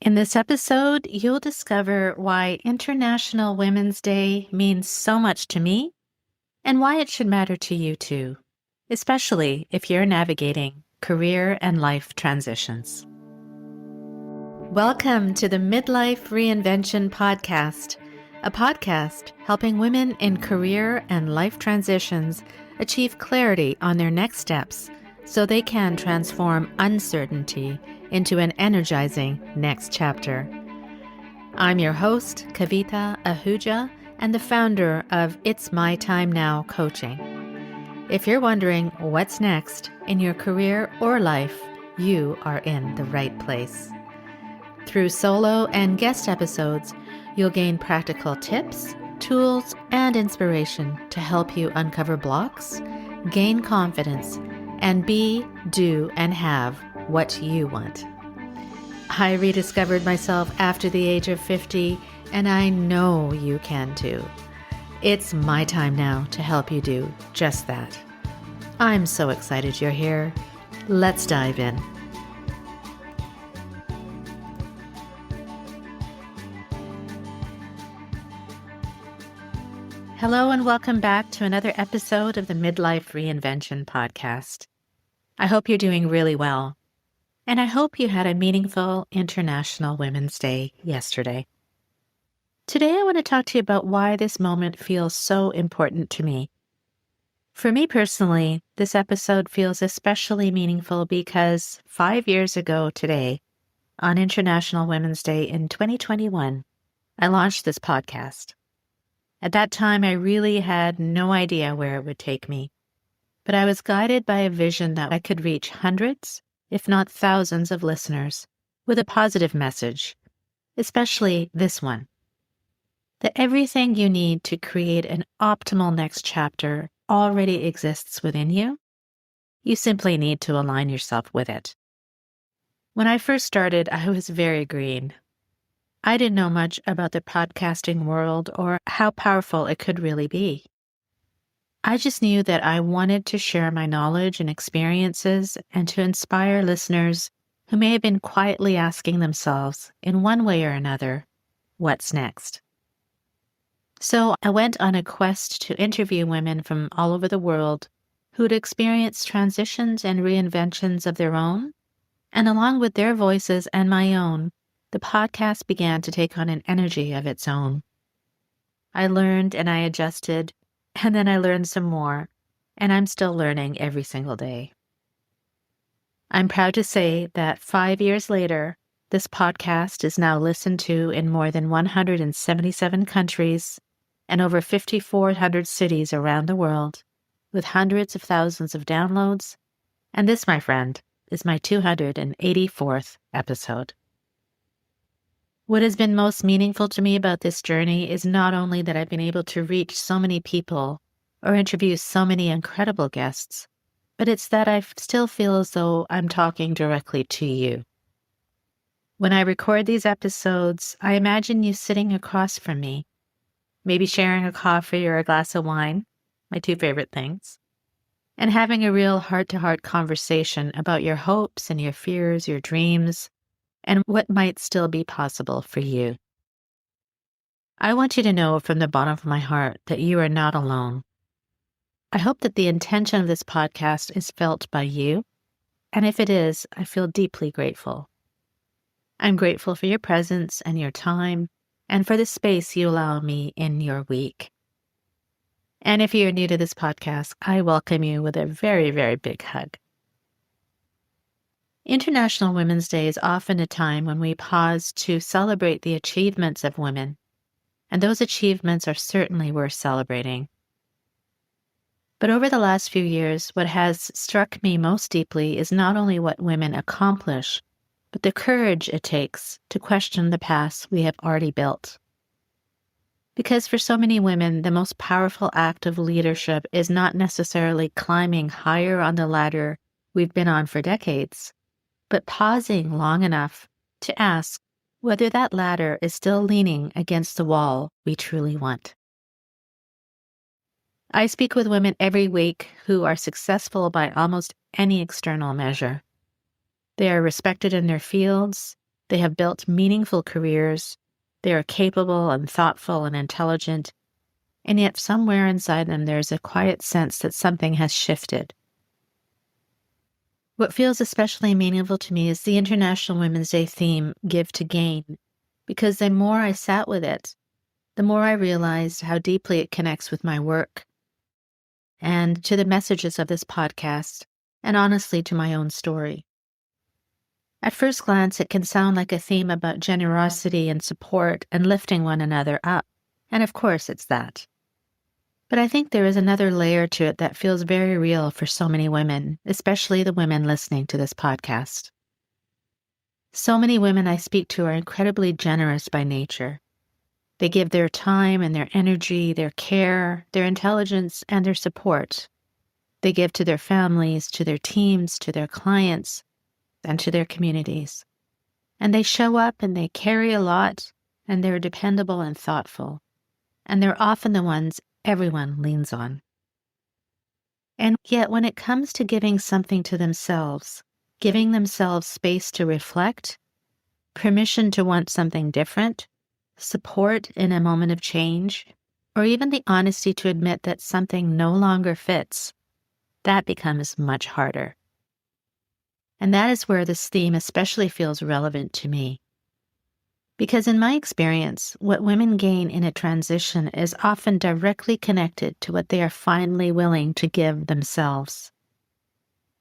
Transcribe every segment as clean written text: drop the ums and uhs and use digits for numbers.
In this episode, you'll discover why International Women's Day means so much to me and why it should matter to you too, especially if you're navigating career and life transitions. Welcome to the Midlife Reinvention Podcast, a podcast helping women in career and life transitions achieve clarity on their next steps so they can transform uncertainty into an energizing next chapter. I'm your host, Kavita Ahuja, and the founder of It's My Time Now Coaching. If you're wondering what's next in your career or life, you are in the right place. Through solo and guest episodes, you'll gain practical tips, tools, and inspiration to help you uncover blocks, gain confidence, and be, do, and have what you want. I rediscovered myself after the age of 50, and I know you can too. It's my time now to help you do just that. I'm so excited you're here. Let's dive in. Hello and welcome back to another episode of the Midlife Reinvention Podcast. I hope you're doing really well, and I hope you had a meaningful International Women's Day yesterday. Today I want to talk to you about why this moment feels so important to me. For me personally, this episode feels especially meaningful because 5 years ago today, on International Women's Day in 2021, I launched this podcast. At that time, I really had no idea where it would take me, but I was guided by a vision that I could reach hundreds, if not thousands of listeners with a positive message, especially this one, that everything you need to create an optimal next chapter already exists within you. You simply need to align yourself with it. When I first started, I was very green. I didn't know much about the podcasting world or how powerful it could really be. I just knew that I wanted to share my knowledge and experiences and to inspire listeners who may have been quietly asking themselves, in one way or another, what's next? So I went on a quest to interview women from all over the world who'd experienced transitions and reinventions of their own, and along with their voices and my own, the podcast began to take on an energy of its own. I learned and I adjusted, and then I learned some more, and I'm still learning every single day. I'm proud to say that 5 years later, this podcast is now listened to in more than 177 countries and over 5,400 cities around the world, with hundreds of thousands of downloads, and this, my friend, is my 284th episode. What has been most meaningful to me about this journey is not only that I've been able to reach so many people or interview so many incredible guests, but it's that I still feel as though I'm talking directly to you. When I record these episodes, I imagine you sitting across from me, maybe sharing a coffee or a glass of wine, my two favorite things, and having a real heart-to-heart conversation about your hopes and your fears, your dreams, and what might still be possible for you. I want you to know from the bottom of my heart that you are not alone. I hope that the intention of this podcast is felt by you, and if it is, I feel deeply grateful. I'm grateful for your presence and your time, and for the space you allow me in your week. And if you're new to this podcast, I welcome you with a very, very big hug. International Women's Day is often a time when we pause to celebrate the achievements of women, and those achievements are certainly worth celebrating. But over the last few years, what has struck me most deeply is not only what women accomplish, but the courage it takes to question the paths we have already built. Because for so many women, the most powerful act of leadership is not necessarily climbing higher on the ladder we've been on for decades, but pausing long enough to ask whether that ladder is still leaning against the wall we truly want. I speak with women every week who are successful by almost any external measure. They are respected in their fields, They have built meaningful careers. They are capable and thoughtful and intelligent. And yet somewhere inside them there's a quiet sense that something has shifted. What feels especially meaningful to me is the International Women's Day theme, Give to Gain, because the more I sat with it, the more I realized how deeply it connects with my work and to the messages of this podcast, and honestly to my own story. At first glance, it can sound like a theme about generosity and support and lifting one another up, and of course it's that. But I think there is another layer to it that feels very real for so many women, especially the women listening to this podcast. So many women I speak to are incredibly generous by nature. They give their time and their energy, their care, their intelligence, and their support. They give to their families, to their teams, to their clients, and to their communities. And they show up and they carry a lot, and they're dependable and thoughtful. And they're often the ones everyone leans on. And yet when it comes to giving something to themselves, giving themselves space to reflect, permission to want something different, support in a moment of change, or even the honesty to admit that something no longer fits, that becomes much harder. And that is where this theme especially feels relevant to me. Because in my experience, what women gain in a transition is often directly connected to what they are finally willing to give themselves.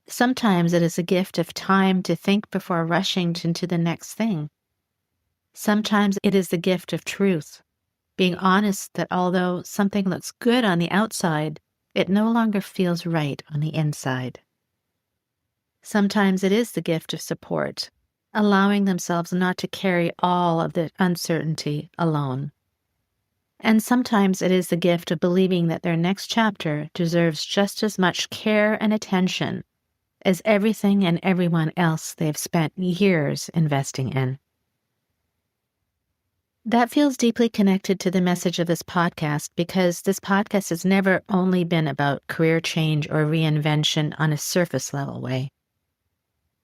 Sometimes it is a gift of time to think before rushing into the next thing. Sometimes it is the gift of truth, being honest that although something looks good on the outside, it no longer feels right on the inside. Sometimes it is the gift of support, allowing themselves not to carry all of the uncertainty alone. And sometimes it is the gift of believing that their next chapter deserves just as much care and attention as everything and everyone else they've spent years investing in. That feels deeply connected to the message of this podcast because this podcast has never only been about career change or reinvention on a surface level way.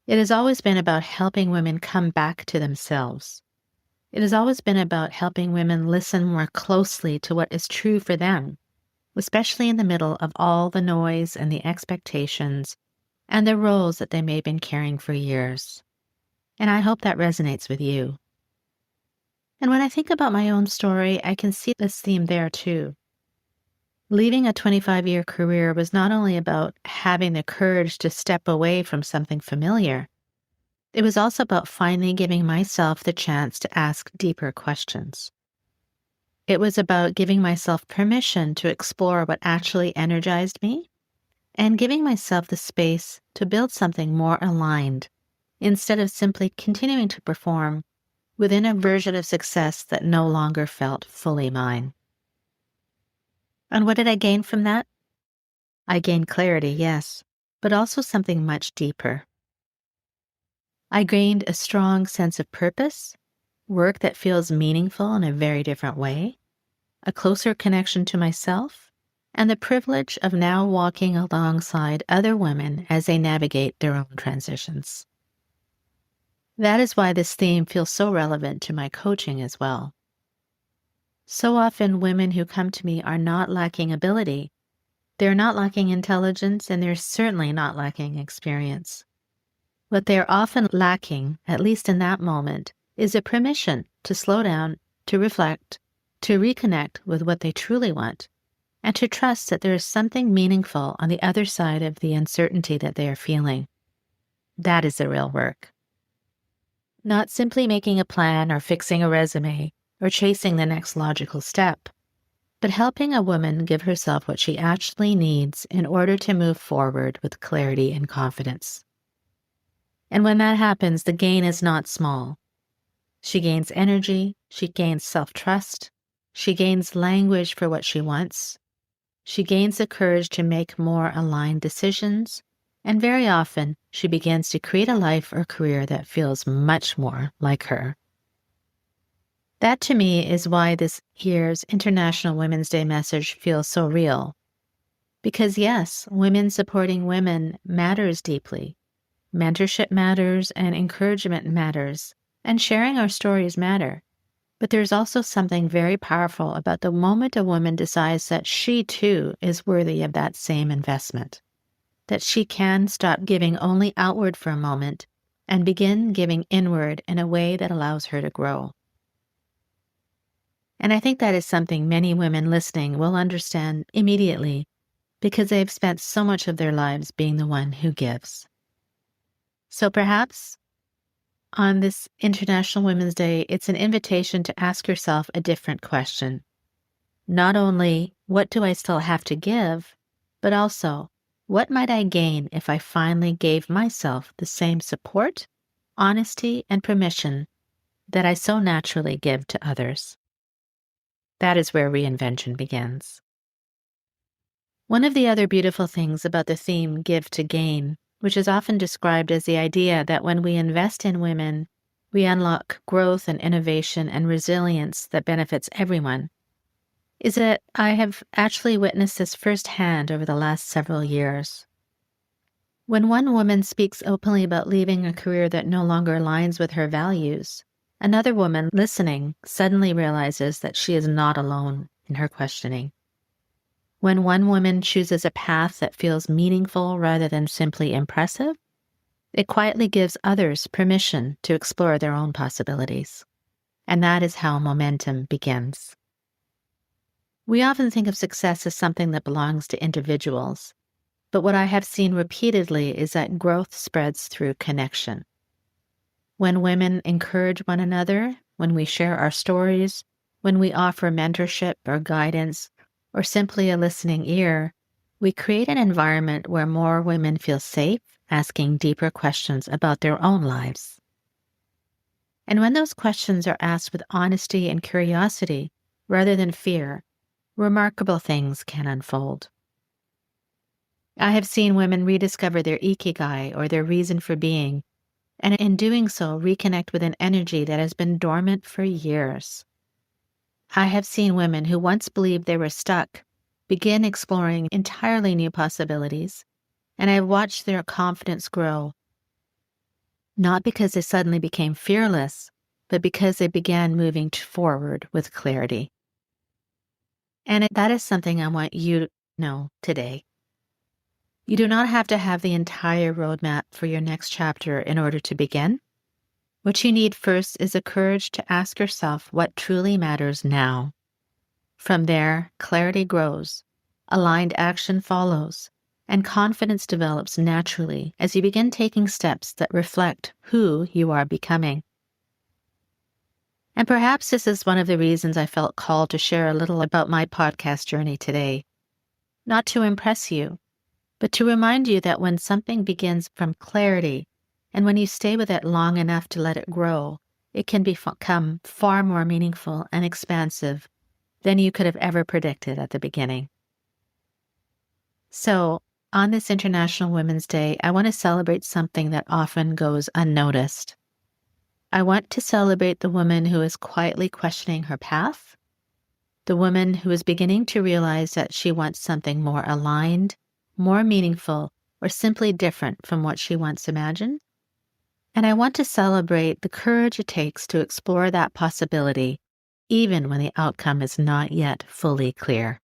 It has always been about helping women come back to themselves. It has always been about helping women listen more closely to what is true for them, especially in the middle of all the noise and the expectations and the roles that they may have been carrying for years. And I hope that resonates with you. And when I think about my own story, I can see this theme there too. Leaving a 25-year career was not only about having the courage to step away from something familiar, it was also about finally giving myself the chance to ask deeper questions. It was about giving myself permission to explore what actually energized me and giving myself the space to build something more aligned instead of simply continuing to perform within a version of success that no longer felt fully mine. And what did I gain from that? I gained clarity, yes, but also something much deeper. I gained a strong sense of purpose, work that feels meaningful in a very different way, a closer connection to myself, and the privilege of now walking alongside other women as they navigate their own transitions. That is why this theme feels so relevant to my coaching as well. So often women who come to me are not lacking ability. They're not lacking intelligence, and they're certainly not lacking experience. What they're often lacking, at least in that moment, is a permission to slow down, to reflect, to reconnect with what they truly want, and to trust that there is something meaningful on the other side of the uncertainty that they are feeling. That is the real work. Not simply making a plan or fixing a resume or chasing the next logical step, but helping a woman give herself what she actually needs in order to move forward with clarity and confidence. And when that happens, the gain is not small. She gains energy, she gains self-trust, she gains language for what she wants, she gains the courage to make more aligned decisions, and very often she begins to create a life or career that feels much more like her. That to me is why this year's International Women's Day message feels so real. Because yes, women supporting women matters deeply. Mentorship matters and encouragement matters, And sharing our stories matter. But there's also something very powerful about the moment a woman decides that she too is worthy of that same investment, that she can stop giving only outward for a moment and begin giving inward in a way that allows her to grow. And I think that is something many women listening will understand immediately because they've spent so much of their lives being the one who gives. So perhaps on this International Women's Day, it's an invitation to ask yourself a different question. Not only, what do I still have to give, but also, what might I gain if I finally gave myself the same support, honesty, and permission that I so naturally give to others? That is where reinvention begins. One of the other beautiful things about the theme Give to Gain, which is often described as the idea that when we invest in women, we unlock growth and innovation and resilience that benefits everyone, is that I have actually witnessed this firsthand over the last several years. When one woman speaks openly about leaving a career that no longer aligns with her values, another woman listening suddenly realizes that she is not alone in her questioning. When one woman chooses a path that feels meaningful rather than simply impressive, it quietly gives others permission to explore their own possibilities. And that is how momentum begins. We often think of success as something that belongs to individuals, but what I have seen repeatedly is that growth spreads through connection. When women encourage one another, when we share our stories, when we offer mentorship or guidance, or simply a listening ear, we create an environment where more women feel safe asking deeper questions about their own lives. And when those questions are asked with honesty and curiosity, rather than fear, remarkable things can unfold. I have seen women rediscover their ikigai or their reason for being, and in doing so, reconnect with an energy that has been dormant for years. I have seen women who once believed they were stuck begin exploring entirely new possibilities, and I've watched their confidence grow, not because they suddenly became fearless, but because they began moving forward with clarity. And that is something I want you to know today. You do not have to have the entire roadmap for your next chapter in order to begin. What you need first is the courage to ask yourself what truly matters now. From there, clarity grows, aligned action follows, and confidence develops naturally as you begin taking steps that reflect who you are becoming. And perhaps this is one of the reasons I felt called to share a little about my podcast journey today. Not to impress you, but to remind you that when something begins from clarity, and when you stay with it long enough to let it grow, it can become far more meaningful and expansive than you could have ever predicted at the beginning. So, on this International Women's Day, I want to celebrate something that often goes unnoticed. I want to celebrate the woman who is quietly questioning her path, the woman who is beginning to realize that she wants something more aligned, more meaningful, or simply different from what she once imagined. And I want to celebrate the courage it takes to explore that possibility, even when the outcome is not yet fully clear.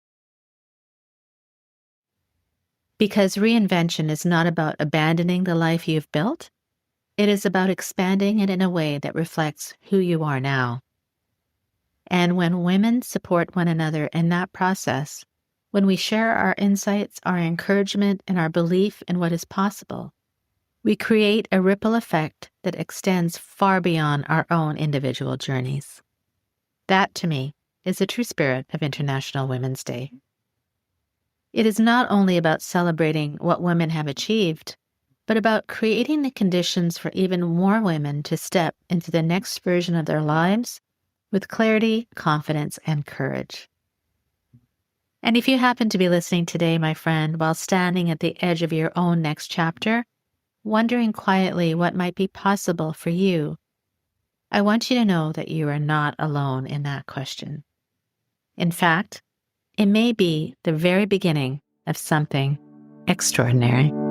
Because reinvention is not about abandoning the life you've built, it is about expanding it in a way that reflects who you are now. And when women support one another in that process, when we share our insights, our encouragement, and our belief in what is possible, we create a ripple effect that extends far beyond our own individual journeys. That, to me, is the true spirit of International Women's Day. It is not only about celebrating what women have achieved, but about creating the conditions for even more women to step into the next version of their lives with clarity, confidence, and courage. And if you happen to be listening today, my friend, while standing at the edge of your own next chapter, wondering quietly what might be possible for you, I want you to know that you are not alone in that question. In fact, it may be the very beginning of something extraordinary.